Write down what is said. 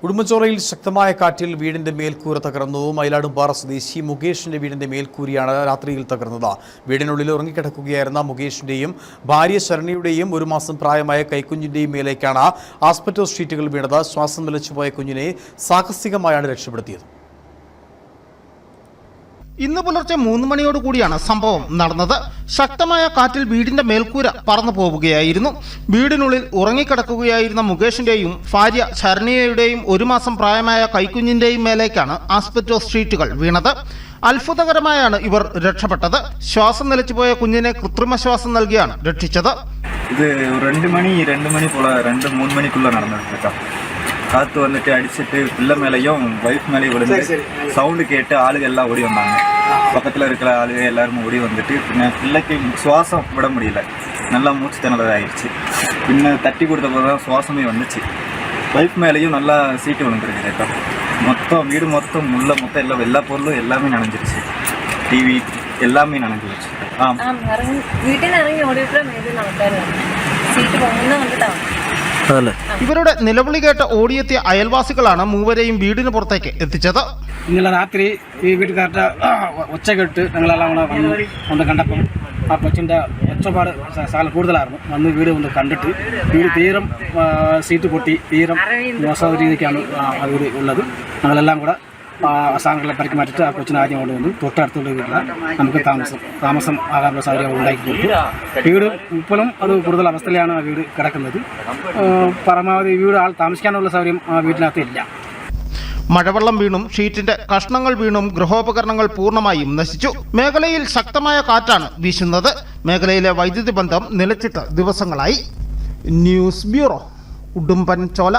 ഉടുമ്പൻചോലയിൽ ശക്തമായ കാറ്റിൽ വീടിന്റെ മേൽക്കൂര തകർന്നു. മയിലാടുംപാറ സ്വദേശി മുകേഷിന്റെ വീടിന്റെ മേൽക്കൂരയാണ് രാത്രിയിൽ തകർന്നത്. വീടിനുള്ളിൽ ഉറങ്ങിക്കിടക്കുകയായിരുന്ന മുകേഷിന്റെയും ഭാര്യ ശരണ്യയുടെയും 1 മാസം പ്രായമായ കൈക്കുഞ്ഞിന്റെയും മേലേക്കാണ് ആസ്പെറ്റോസ് ഷീറ്റുകൾ വീണത്. ശ്വാസം നിലച്ചുപോയ കുഞ്ഞിനെ സാഹസികമായാണ് രക്ഷപ്പെടുത്തിയത്. ഇന്ന് പുലർച്ചെ 3 മണിയോടുകൂടിയാണ് സംഭവം നടന്നത്. ശക്തമായ കാറ്റിൽ വീടിന്റെ മേൽക്കൂര പറന്നു പോവുകയായിരുന്നു. വീടിനുള്ളിൽ ഉറങ്ങിക്കിടക്കുകയായിരുന്ന മുകേഷിന്റെയും ഭാര്യ ശരണ്യയുടെയും 1 മാസം പ്രായമായ കൈക്കുഞ്ഞിന്റെയും മേലേക്കാണ് ആസ്പെറ്റോസ് ഷീറ്റുകൾ വീണത്. അത്ഭുതകരമായാണ് ഇവർ രക്ഷപ്പെട്ടത്. ശ്വാസം നിലച്ചുപോയ കുഞ്ഞിനെ കൃത്രിമ ശ്വാസം നൽകിയാണ് രക്ഷിച്ചത്. ഇത് 2 മണി പോല 2-3 മണിക്കുള്ള നടന്നിട്ട് காற்று வந்துட்டு அடிச்சுட்டு பிள்ளை மேலேயும் வைஃப் மேலேயும் விழுந்து சவுண்டு கேட்டு ஆளுகள் எல்லாம் ஓடி வந்தாங்க. பக்கத்தில் இருக்கிற ஆளுக எல்லாரும் ஓடி வந்துட்டு பின்ன பிள்ளைக்கு சுவாசம் விட முடியல, நல்லா மூச்சு திணறதாகிடுச்சு. பின்ன தட்டி கொடுத்த போது தான் சுவாசமே வந்துச்சு. வைஃப் மேலேயும் நல்லா சீட்டு விழுந்துருக்கு. கேட்டா மொத்தம் வீடு மொத்தம் மொத்தம் எல்லா பொருளும் எல்லாமே நனைஞ்சிருச்சு. டிவி எல்லாமே நனைஞ்சிருச்சு. வீட்டில் இறங்கி ஓடிட்டு സീറ്റ് പോകുന്ന കണ്ടിട്ടാണ്. ഇവരുടെ നിലവിളി കേട്ട് ഓടിയെത്തിയ അയൽവാസികളാണ് മൂവരെയും വീടിന് പുറത്തേക്ക് എത്തിച്ചത്. ഇന്നലെ രാത്രി ഈ വീട്ടുകാരുടെ ഒച്ച കേട്ട് ഞങ്ങളെല്ലാം കൂടെ വന്ന് കണ്ടപ്പം ആ കൊച്ചിൻ്റെ ഒച്ചപ്പാട് ശകലം കൂടുതലായിരുന്നു. വന്ന് വീട് വന്ന് കണ്ടിട്ട് വീട് തീരം സീറ്റ് പൊട്ടി തീരം മോശ രീതിക്കാണ് ആ വീട് ഉള്ളത്. ഞങ്ങളെല്ലാം കൂടെ സാധനങ്ങളെ പരിക്ക് മാറ്റിയിട്ട് ആ കൊച്ചിനെ ആദ്യം കൊണ്ടുവന്നു തൊട്ടടുത്തുള്ള വീട്ടിൽ നമുക്ക് താമസം ആകാനുള്ള സൗകര്യം ഉണ്ടാക്കി കൊടുത്തു. വീട് ഇപ്പോഴും അത് കൂടുതൽ അവസ്ഥയിലാണ് ആ വീട് കിടക്കുന്നത്. പരമാവധി വീട് ആൾ താമസിക്കാനുള്ള സൗകര്യം ആ വീട്ടിനകത്ത് ഇല്ല. മഴവെള്ളം വീണും ഷീറ്റിന്റെ കഷ്ണങ്ങൾ വീണും ഗൃഹോപകരണങ്ങൾ പൂർണ്ണമായും നശിച്ചു. മേഖലയിൽ ശക്തമായ കാറ്റാണ് വീശുന്നത്. മേഖലയിലെ വൈദ്യുതി ബന്ധം നിലച്ചിട്ട് ദിവസങ്ങളായി. News bureau, Udumbanchola.